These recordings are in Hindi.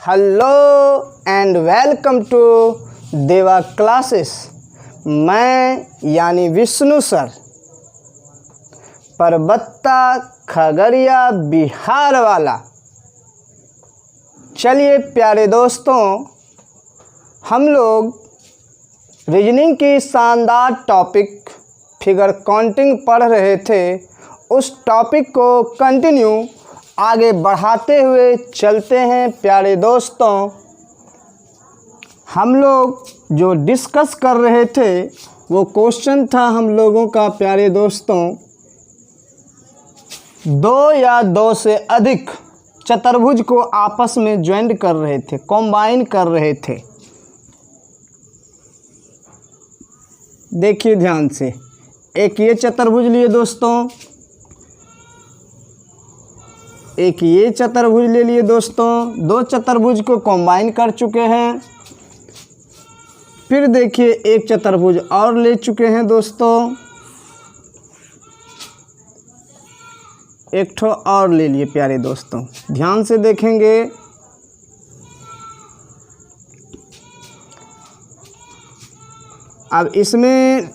हेलो एंड वेलकम टू देवा क्लासेस। मैं यानी विष्णु सर, परबत्ता खगड़िया बिहार वाला। चलिए प्यारे दोस्तों, हम लोग रीजनिंग की शानदार टॉपिक फिगर काउंटिंग पढ़ रहे थे। उस टॉपिक को कंटिन्यू आगे बढ़ाते हुए चलते हैं। प्यारे दोस्तों, हम लोग जो डिस्कस कर रहे थे वो क्वेश्चन था हम लोगों का, प्यारे दोस्तों, दो या दो से अधिक चतुर्भुज को आपस में ज्वाइंट कर रहे थे, कंबाइन कर रहे थे। देखिए ध्यान से, एक ये चतुर्भुज लिए दोस्तों, एक ये चतुर्भुज ले लिए दोस्तों। दो चतुर्भुज को कंबाइन कर चुके हैं। फिर देखिए एक चतुर्भुज और ले चुके हैं दोस्तों, एक ठो और ले लिए। प्यारे दोस्तों ध्यान से देखेंगे, अब इसमें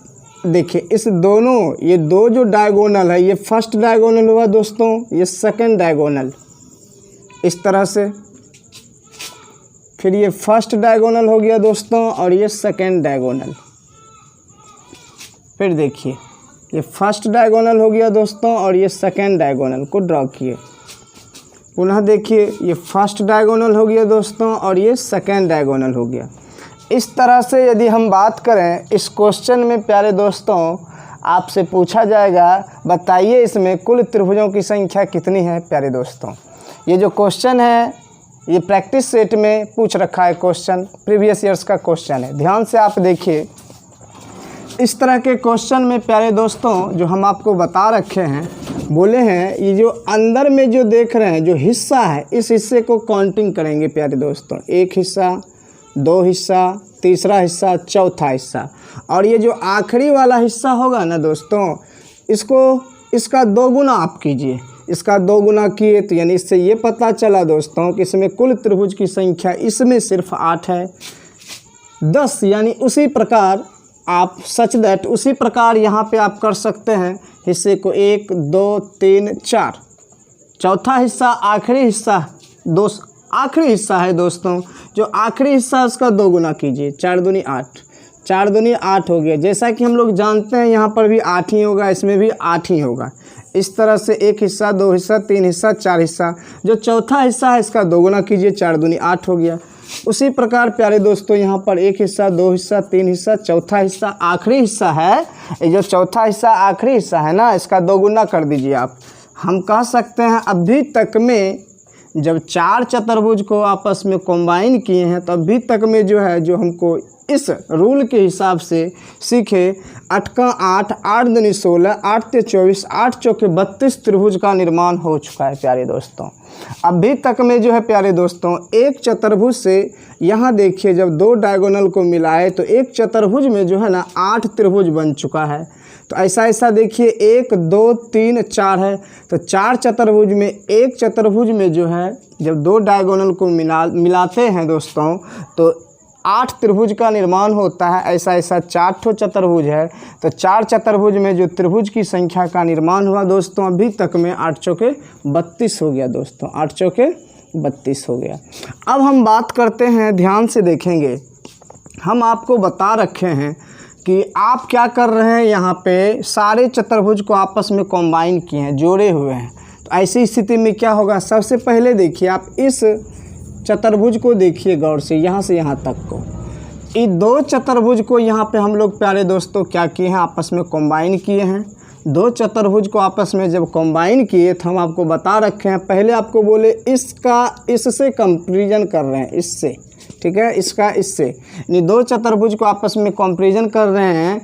देखिए इस दोनों, ये दो जो डायगोनल है, ये फर्स्ट डायगोनल हुआ दोस्तों, ये सेकंड डायगोनल इस तरह से। फिर ये फर्स्ट डायगोनल हो गया दोस्तों और ये सेकंड डायगोनल। फिर देखिए ये फर्स्ट डायगोनल हो गया दोस्तों और ये सेकंड डायगोनल को ड्रॉ किए। पुनः देखिए ये फर्स्ट डायगोनल हो गया दोस्तों और ये सेकंड डायगोनल हो गया। इस तरह से यदि हम बात करें इस क्वेश्चन में, प्यारे दोस्तों, आपसे पूछा जाएगा बताइए इसमें कुल त्रिभुजों की संख्या कितनी है। प्यारे दोस्तों, ये जो क्वेश्चन है ये प्रैक्टिस सेट में पूछ रखा है क्वेश्चन, प्रीवियस ईयर्स का क्वेश्चन है। ध्यान से आप देखिए, इस तरह के क्वेश्चन में प्यारे दोस्तों जो हम आपको बता रखे हैं, बोले हैं ये जो अंदर में जो देख रहे हैं जो हिस्सा है, इस हिस्से को काउंटिंग करेंगे प्यारे दोस्तों। एक हिस्सा, दो हिस्सा, तीसरा हिस्सा, चौथा हिस्सा, और ये जो आखिरी वाला हिस्सा होगा ना दोस्तों, इसका दो गुना आप कीजिए। इसका दो गुना किए तो यानी इससे ये पता चला दोस्तों कि इसमें कुल त्रिभुज की संख्या इसमें सिर्फ 8 है। 10 यानी उसी प्रकार आप सच दैट उसी प्रकार यहाँ पे आप कर सकते हैं हिस्से को 1, 2, 3, 4। चौथा हिस्सा आखिरी हिस्सा, आखिरी हिस्सा है दोस्तों, जो आखिरी हिस्सा उसका दो गुना कीजिए। 4 दूनी 8, 4 दूनी 8 हो गया। जैसा कि हम लोग जानते हैं यहाँ पर भी 8 ही होगा, इसमें भी 8 ही होगा। इस तरह से एक हिस्सा, दो हिस्सा, 3 हिस्सा, 4 हिस्सा, जो चौथा हिस्सा है इसका दो गुना कीजिए। 4 दूनी 8 हो गया। उसी प्रकार प्यारे दोस्तों यहाँ पर एक हिस्सा, दो हिस्सा, 3 हिस्सा, चौथा हिस्सा आखिरी हिस्सा है। ये जो चौथा हिस्सा आखिरी हिस्सा है ना, इसका दो गुना कर दीजिए आप। हम कह सकते हैं अभी तक में जब 4 चतुर्भुज को आपस में कंबाइन किए हैं तो अभी तक में जो है, जो हमको इस रूल के हिसाब से सीखे, 8 का 8, 8 दूनी 16, 8 ते 24, 8 चौके 32 त्रिभुज का निर्माण हो चुका है प्यारे दोस्तों। अभी तक में जो है प्यारे दोस्तों, एक चतुर्भुज से यहाँ देखिए जब दो डायगोनल को मिलाए तो एक चतुर्भुज में जो है ना 8 त्रिभुज बन चुका है। तो ऐसा देखिए 1, 2, 3, 4 है, तो 4 चतुर्भुज में, एक चतुर्भुज में जो है जब दो डायगोनल को मिलाते हैं दोस्तों तो 8 त्रिभुज का निर्माण होता है। ऐसा 4 ठो चतुर्भुज है, तो 4 चतुर्भुज में जो त्रिभुज की संख्या का निर्माण हुआ दोस्तों, अभी तक में 8 चौके 32 हो गया दोस्तों। 8 चौके 32 हो गया। अब हम बात करते हैं, ध्यान से देखेंगे, हम आपको बता रखे हैं कि आप क्या कर रहे हैं, यहाँ पे सारे चतुर्भुज को आपस में कंबाइन किए हैं, जोड़े हुए हैं। तो ऐसी स्थिति में क्या होगा, सबसे पहले देखिए आप इस चतुर्भुज को देखिए गौर से, यहाँ से यहाँ तक को। इन दो चतुर्भुज को यहाँ पे हम लोग प्यारे दोस्तों क्या किए हैं, आपस में कंबाइन किए हैं। दो चतुर्भुज को आपस में जब कंबाइन किए तो हम आपको बता रखे हैं, पहले आपको बोले इससे कंपैरिजन कर रहे हैं, इससे, ठीक है, इसका इससे, यानी दो चतुर्भुज को आपस में कंपैरिजन कर रहे हैं।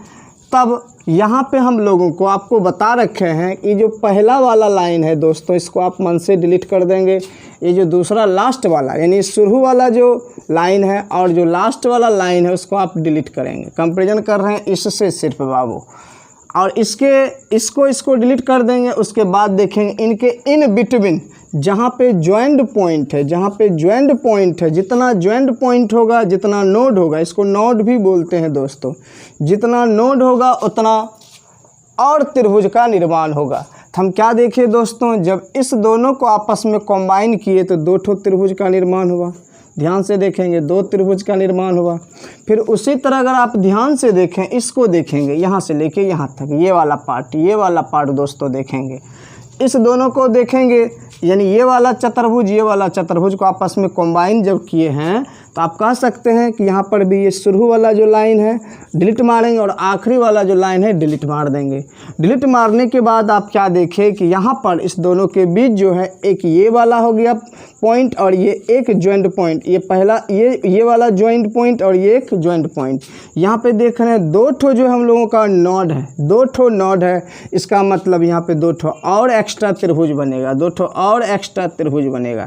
तब यहाँ पे हम लोगों को आपको बता रखे हैं कि जो पहला वाला लाइन है दोस्तों, इसको आप मन से डिलीट कर देंगे। ये जो दूसरा लास्ट वाला, यानी शुरू वाला जो लाइन है और जो लास्ट वाला लाइन है उसको आप डिलीट करेंगे। कंपैरिजन कर रहे हैं इससे सिर्फ बाबू। और इसको डिलीट कर देंगे। उसके बाद देखेंगे इनके इन बिटवीन जहाँ पे ज्वाइंट पॉइंट है, जहाँ पे ज्वाइंट पॉइंट है, जितना ज्वाइंट पॉइंट होगा, जितना नोड होगा, इसको नोड भी बोलते हैं दोस्तों, जितना नोड होगा उतना और त्रिभुज का निर्माण होगा। तो हम क्या देखें दोस्तों, जब इस दोनों को आपस में कंबाइन किए तो दो ठो त्रिभुज का निर्माण हुआ। ध्यान से देखेंगे, दो त्रिभुज का निर्माण हुआ। फिर उसी तरह अगर आप ध्यान से देखें, इसको देखेंगे यहाँ से लेके यहाँ तक, ये वाला पार्ट दोस्तों देखेंगे, इस दोनों को देखेंगे, यानी ये वाला चतुर्भुज को आपस में कंबाइन जब किए हैं तो आप कह सकते हैं कि यहाँ पर भी ये शुरू वाला जो लाइन है डिलीट मारेंगे और आखिरी वाला जो लाइन है डिलीट मार देंगे। डिलीट मारने के बाद आप क्या देखें कि यहाँ पर इस दोनों के बीच जो है एक ये वाला हो गया पॉइंट और ये एक ज्वाइंट पॉइंट, ये पहला ये वाला ज्वाइंट पॉइंट और ये एक ज्वाइंट पॉइंट। यहाँ पे देख रहे हैं दो ठो जो हम लोगों का नोड है, दो ठो नोड है, इसका मतलब यहाँ पे दो ठो और एक्स्ट्रा त्रिभुज बनेगा, दो ठो और एक्स्ट्रा त्रिभुज बनेगा।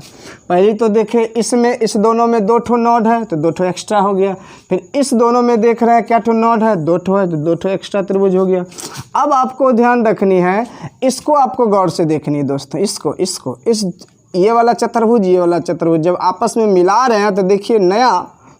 पहले तो देखें इसमें इस दोनों में दो ठो नोड है तो दो ठो एक्स्ट्रा हो गया। फिर इस दोनों में देख रहे हैं क्या ठो नोड है, दो ठो है तो दो ठो एक्स्ट्रा त्रिभुज हो गया। अब आपको ध्यान रखनी है, इसको आपको गौर से देखनी है दोस्तों, इस ये वाला चतुर्भुज जब आपस में मिला रहे हैं तो देखिए नया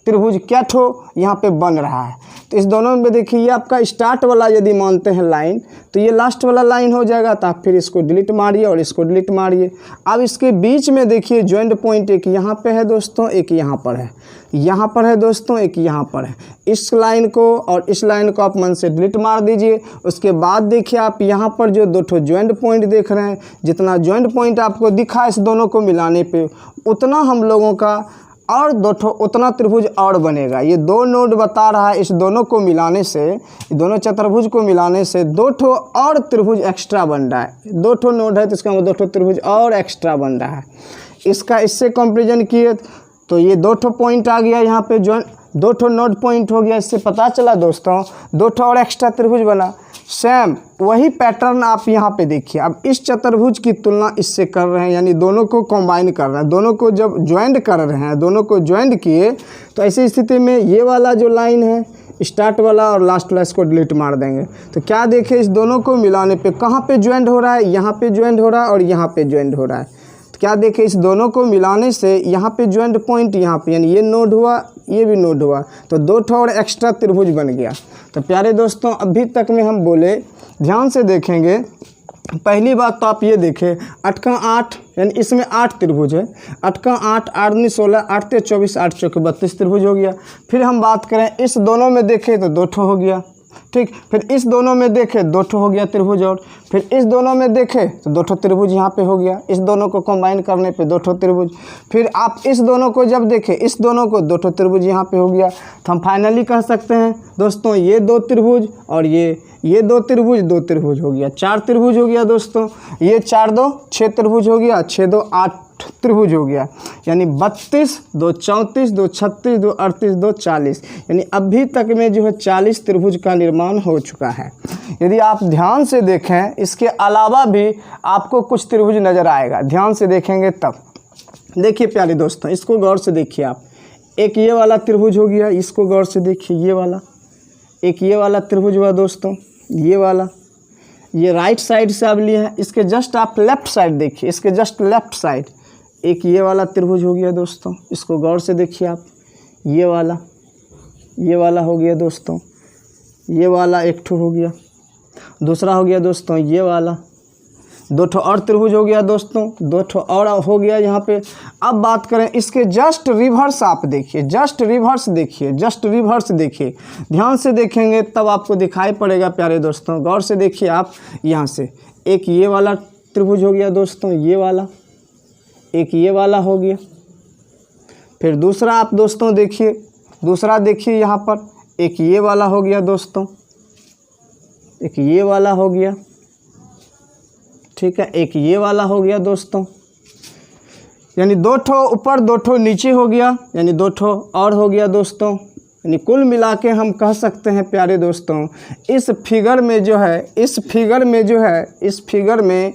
त्रिभुज क्या ठो यहाँ पे बन रहा है। तो इस दोनों में देखिए ये आपका स्टार्ट वाला यदि मानते हैं लाइन तो ये लास्ट वाला लाइन हो जाएगा। तो आप फिर इसको डिलीट मारिए और इसको डिलीट मारिए। अब इसके बीच में देखिए ज्वाइंट पॉइंट एक यहाँ पे है दोस्तों, एक यहाँ पर है, यहाँ पर है दोस्तों, एक यहाँ पर है। इस लाइन को और इस लाइन को आप मन से डिलीट मार दीजिए। उसके बाद देखिए आप यहाँ पर जो दो ठो ज्वाइंट पॉइंट देख रहे हैं, जितना ज्वाइंट पॉइंट आपको दिखा इस दोनों को मिलाने पे उतना हम लोगों का और दो ठो उतना त्रिभुज और बनेगा। ये दो नोड बता रहा है, इस दोनों को मिलाने से, दोनों चतुर्भुज को मिलाने से दो ठो और त्रिभुज एक्स्ट्रा बन रहा है। दो ठो नोड है तो इसका मतलब दो ठो त्रिभुज और एक्स्ट्रा बन रहा है। इसका इससे कंपेरिजन किए तो ये दो ठो पॉइंट आ गया यहाँ पे, जो दो ठो नोड पॉइंट हो गया। इससे पता चला दोस्तों दो ठो और एक्स्ट्रा त्रिभुज बना। सेम वही पैटर्न आप यहाँ पे देखिए। अब इस चतुर्भुज की तुलना इससे कर रहे हैं, यानी दोनों को कंबाइन कर रहे हैं, दोनों को जब ज्वाइंट कर रहे हैं, दोनों को ज्वाइंट किए तो ऐसी स्थिति में ये वाला जो लाइन है स्टार्ट वाला और लास्ट वाला इसको डिलीट मार देंगे। तो क्या देखें इस दोनों को मिलाने पे कहाँ पे ज्वाइंट हो रहा है, यहाँ पे ज्वाइंट हो रहा है और यहाँ पे ज्वाइंट हो रहा है। तो क्या देखें इस दोनों को मिलाने से यहाँ पे ज्वाइंट पॉइंट यहाँ पे, यानी ये नोड हुआ, ये भी नोड हुआ, तो दो ठो और एक्स्ट्रा त्रिभुज बन गया। तो प्यारे दोस्तों अभी तक में हम बोले, ध्यान से देखेंगे। पहली बात तो आप ये देखें 8 का 8 यानी इसमें 8 त्रिभुज है। 8 का 8, 8 दूनी 16, 8 ते 24, 8 चौके 32 त्रिभुज हो गया। फिर हम बात करें इस दोनों में देखें तो दो ठो हो गया, ठीक। फिर इस दोनों में देखें दो ठो हो गया त्रिभुज, और फिर इस दोनों में देखें तो दो ठो त्रिभुज यहाँ पे हो गया। इस दोनों को कंबाइन करने पे दो ठो त्रिभुज। फिर आप इस दोनों को जब देखें, इस दोनों को दो ठो त्रिभुज यहाँ पे हो गया। तो हम फाइनली कह सकते हैं दोस्तों ये दो त्रिभुज और ये दो त्रिभुज हो गया, 4 त्रिभुज हो गया दोस्तों। ये 4 2 6 त्रिभुज हो गया, 6 2 8 त्रिभुज हो गया, यानी 32 2 34 2 36 2 38 2 40, यानी अभी तक में जो है 40 त्रिभुज का निर्माण हो चुका है। यदि आप ध्यान से देखें, इसके अलावा भी आपको कुछ त्रिभुज नज़र आएगा, ध्यान से देखेंगे तब। देखिए प्यारे दोस्तों इसको गौर से देखिए आप, एक ये वाला त्रिभुज हो गया, इसको गौर से देखिए, ये वाला एक ये वाला त्रिभुज हुआ दोस्तों, ये वाला, ये राइट साइड से आप लिए हैं। इसके जस्ट आप लेफ्ट साइड देखिए, इसके जस्ट लेफ्ट साइड एक ये वाला त्रिभुज हो गया दोस्तों, इसको गौर से देखिए आप। ये वाला हो गया दोस्तों, ये वाला एक ठो हो गया, दूसरा हो गया दोस्तों ये वाला, दो ठो और त्रिभुज हो गया दोस्तों, दो ठो और हो गया यहाँ पे। अब बात करें इसके जस्ट रिवर्स, आप देखिए जस्ट रिवर्स देखिए, ध्यान से देखेंगे तब आपको दिखाई पड़ेगा प्यारे दोस्तों। गौर से देखिए आप, यहाँ से एक ये वाला त्रिभुज हो गया दोस्तों, ये वाला, एक ये वाला हो गया। फिर दूसरा आप दोस्तों देखिए, दूसरा देखिए यहाँ पर एक ये वाला हो गया दोस्तों, एक ये वाला हो गया, ठीक है, एक ये वाला हो गया दोस्तों, यानी दो ठो ऊपर दो ठो नीचे हो गया, यानी दो ठो और हो गया दोस्तों। यानी कुल मिला के हम कह सकते हैं प्यारे दोस्तों इस फिगर में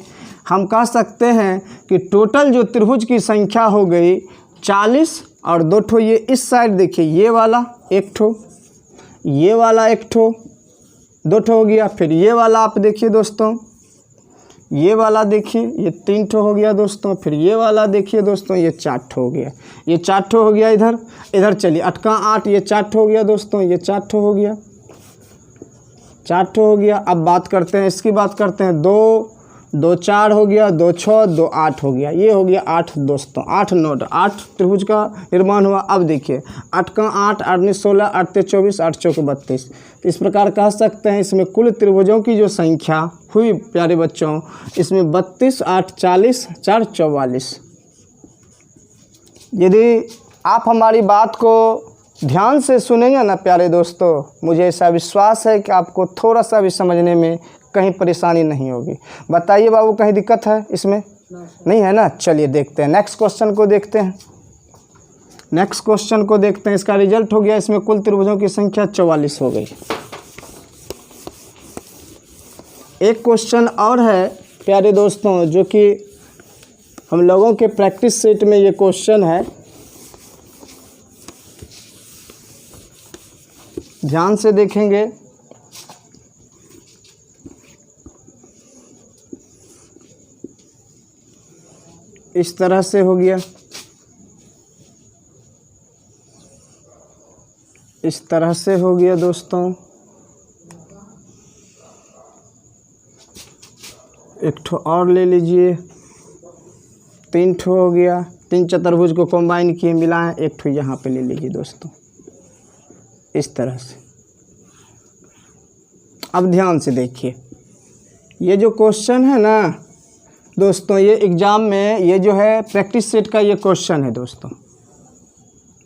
हम कह सकते हैं कि टोटल जो त्रिभुज की संख्या हो गई 40, और दो ठो ये इस साइड देखिए, ये वाला एक ठो, ये वाला एक ठो, 2 ठो हो गया। फिर ये वाला आप देखिए दोस्तों, ये वाला देखिए ये 3 ठो हो गया दोस्तों। फिर ये वाला देखिए दोस्तों, ये 4 ठो हो गया। ये 4 ठो हो गया। इधर चलिए 8 का 8, ये 4 ठो हो गया दोस्तों, ये 4 ठो हो गया, 4 ठो हो गया। अब बात करते हैं, इसकी बात करते हैं। 2 2 4 हो गया, 2 6 2 8 हो गया। ये हो गया 8 दोस्तों, 8 नोड, 8 त्रिभुज का निर्माण हुआ। अब देखिए 8 का 8, 8 में 16, 8 से 24, 8 चौक 32। इस प्रकार कह सकते हैं इसमें कुल त्रिभुजों की जो संख्या हुई प्यारे बच्चों, इसमें 32, 8 40, 4 44। यदि आप हमारी बात को ध्यान से सुनेंगे ना प्यारे दोस्तों, मुझे ऐसा विश्वास है कि आपको थोड़ा सा भी समझने में कहीं परेशानी नहीं होगी। बताइए बाबू, कहीं दिक्कत है इसमें? नहीं है ना। चलिए देखते हैं नेक्स्ट क्वेश्चन को देखते हैं। नेक्स्ट क्वेश्चन को देखते हैं। इसका रिजल्ट हो गया, इसमें कुल त्रिभुजों की संख्या 44 हो गई। एक क्वेश्चन और है प्यारे दोस्तों, जो कि हम लोगों के प्रैक्टिस सेट में ये क्वेश्चन है, ध्यान से देखेंगे। इस तरह से हो गया, इस तरह से हो गया दोस्तों। एक ठो और ले लीजिए, 3 ठो हो गया। 3 चतुर्भुज को कंबाइन किए मिलाएं, एक ठो यहाँ पे ले लीजिए दोस्तों, इस तरह से। अब ध्यान से देखिए, ये जो क्वेश्चन है ना दोस्तों, ये एग्ज़ाम में ये जो है प्रैक्टिस सेट का ये क्वेश्चन है दोस्तों।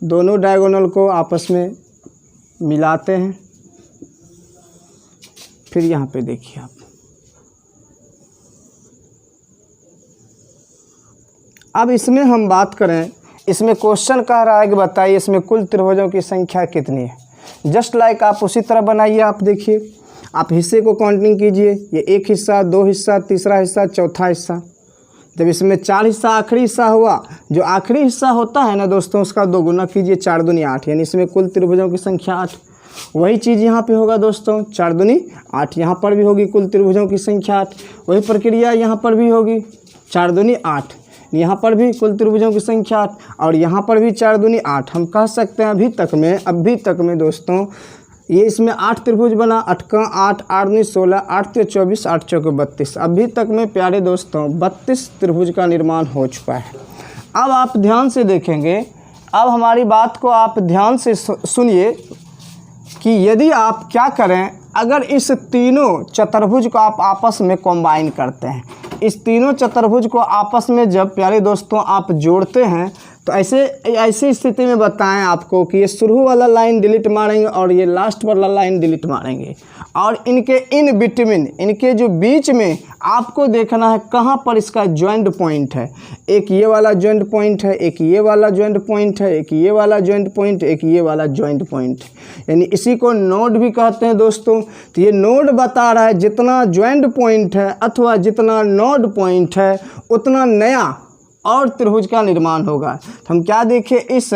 दोनों डायगोनल को आपस में मिलाते हैं। फिर यहाँ पे देखिए आप, अब इसमें हम बात करें, इसमें क्वेश्चन कह रहा है कि बताइए इसमें कुल त्रिभुजों की संख्या कितनी है। जस्ट लाइक आप उसी तरह बनाइए। आप देखिए, आप हिस्से को काउंटिंग कीजिए। ये 1 हिस्सा, 2 हिस्सा, तीसरा हिस्सा, चौथा हिस्सा। जब इसमें 4 हिस्सा आखिरी हिस्सा हुआ, जो आखिरी हिस्सा होता है ना दोस्तों, उसका 2 गुना कीजिए, 4 दूनी 8, यानी इसमें कुल त्रिभुजों की संख्या 8। वही चीज़ यहाँ पे होगा दोस्तों, 4 दूनी 8, यहाँ पर भी होगी कुल त्रिभुजों की संख्या 8। वही प्रक्रिया यहाँ पर भी होगी, 4 दूनी 8, यहाँ पर भी कुल त्रिभुजों की संख्या 8, और यहाँ पर भी 4 दूनी 8। हम कह सकते हैं अभी तक में दोस्तों, ये इसमें 8 त्रिभुज बना। 8 का 8, 8 दूनी 16, 8 से 24, 8 चौके 32। अभी तक में प्यारे दोस्तों 32 त्रिभुज का निर्माण हो चुका है। अब आप ध्यान से देखेंगे, अब हमारी बात को आप ध्यान से सुनिए कि यदि आप क्या करें, अगर इस तीनों चतुर्भुज को आप आपस में कंबाइन करते हैं, इस तीनों चतुर्भुज को आपस में जब प्यारे दोस्तों आप जोड़ते हैं, तो ऐसी स्थिति में बताएं आपको कि ये शुरू वाला लाइन डिलीट मारेंगे और ये लास्ट वाला लाइन डिलीट मारेंगे, और इनके इन बिटवीन, इनके जो बीच में आपको देखना है कहाँ पर इसका जॉइंट पॉइंट है। एक ये वाला जॉइंट पॉइंट है, एक ये वाला जॉइंट पॉइंट है, एक ये वाला जॉइंट पॉइंट, एक ये वाला जॉइंट पॉइंट, यानी इसी को नोड भी कहते हैं दोस्तों। तो ये नोड बता रहा है जितना जॉइंट पॉइंट है अथवा जितना नोड पॉइंट है, उतना नया और त्रिभुज का निर्माण होगा। तो हम क्या देखें, इस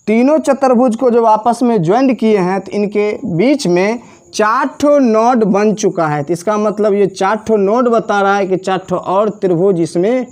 तीनों चतुर्भुज को जब आपस में ज्वाइंट किए हैं तो इनके बीच में 4 ठो नोड बन चुका है। तो इसका मतलब ये 4 ठो नोड बता रहा है कि 4 ठो और त्रिभुज इसमें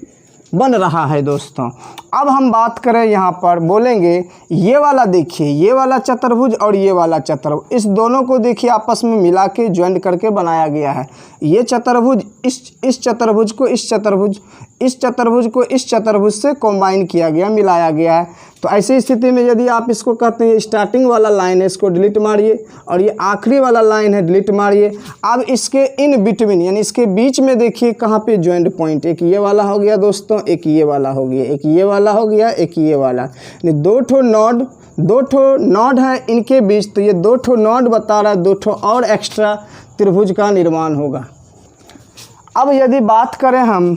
बन रहा है दोस्तों। अब हम बात करें, यहाँ पर बोलेंगे ये वाला देखिए, ये वाला चतुर्भुज और ये वाला चतुर्भुज, इस दोनों को देखिए आपस में मिला के ज्वाइंट करके बनाया गया है। ये चतुर्भुज इस चतुर्भुज को इस चतुर्भुज, इस चतुर्भुज को इस चतुर्भुज से कंबाइन किया गया, मिलाया गया है। तो ऐसी स्थिति में यदि आप इसको कहते हैं स्टार्टिंग वाला लाइन है, इसको डिलीट मारिए, और ये आखिरी वाला लाइन है, डिलीट मारिए। अब इसके इन बिटवीन, यानी इसके बीच में देखिए कहाँ पे जॉइंट पॉइंट, एक ये वाला हो गया दोस्तों, एक ये वाला हो गया, एक ये वाला हो गया, एक ये वाला, यानी 2 ठो नोड है इनके बीच। तो ये 2 ठो नोड बता रहा है 2 ठो और एक्स्ट्रा त्रिभुज का निर्माण होगा। अब यदि बात करें, हम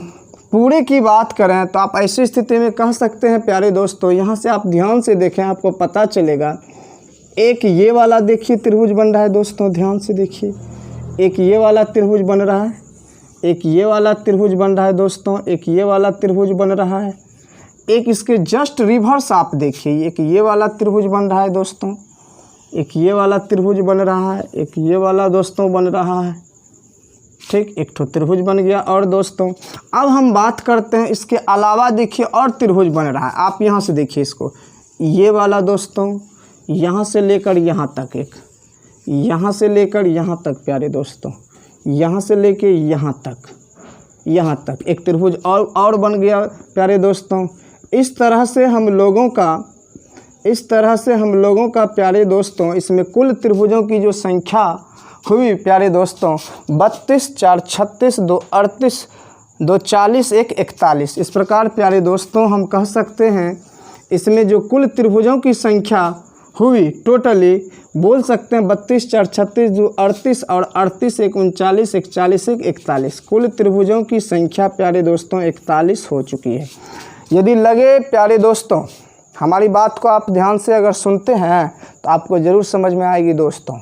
पूरे की बात करें, तो आप ऐसी स्थिति में कह सकते हैं प्यारे दोस्तों, यहाँ से आप ध्यान से देखें, आपको पता चलेगा। एक ये वाला देखिए त्रिभुज बन रहा है दोस्तों, ध्यान से देखिए, एक ये वाला त्रिभुज बन रहा है, एक ये वाला त्रिभुज बन रहा है दोस्तों, एक ये वाला त्रिभुज बन रहा है। एक इसके जस्ट रिवर्स आप देखिए, एक ये वाला त्रिभुज बन रहा है दोस्तों, एक ये वाला त्रिभुज बन रहा है, एक ये वाला दोस्तों बन रहा है, ठीक, एक ठो त्रिभुज बन गया। और दोस्तों अब हम बात करते हैं इसके अलावा, देखिए और त्रिभुज बन रहा है। आप यहाँ से देखिए इसको, ये वाला दोस्तों यहाँ से लेकर यहाँ तक, एक यहाँ से लेकर यहाँ तक प्यारे दोस्तों, यहाँ से लेके यहाँ तक एक त्रिभुज और बन गया प्यारे दोस्तों। इस तरह से हम लोगों का प्यारे दोस्तों इसमें कुल त्रिभुजों की जो संख्या हुई प्यारे दोस्तों 32, 4, 36, 2, 38, 2, 40, 1, 41। इस प्रकार प्यारे दोस्तों हम कह सकते हैं इसमें जो कुल त्रिभुजों की संख्या हुई टोटली बोल सकते हैं 32, 4, 36, 2, 38 और 38, 1, 39, 41, 1, 41। कुल त्रिभुजों की संख्या प्यारे दोस्तों 41 हो चुकी है। यदि लगे प्यारे दोस्तों हमारी बात को आप ध्यान से अगर सुनते हैं तो आपको ज़रूर समझ में आएगी दोस्तों।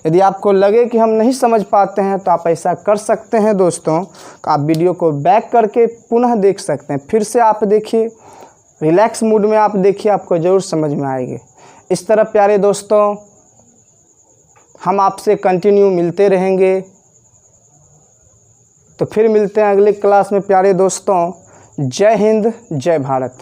यदि आपको लगे कि हम नहीं समझ पाते हैं तो आप ऐसा कर सकते हैं दोस्तों, आप वीडियो को बैक करके पुनः देख सकते हैं, फिर से आप देखिए, रिलैक्स मूड में आप देखिए, आपको ज़रूर समझ में आएगी। इस तरह प्यारे दोस्तों हम आपसे कंटिन्यू मिलते रहेंगे। तो फिर मिलते हैं अगले क्लास में प्यारे दोस्तों। जय हिंद, जय भारत।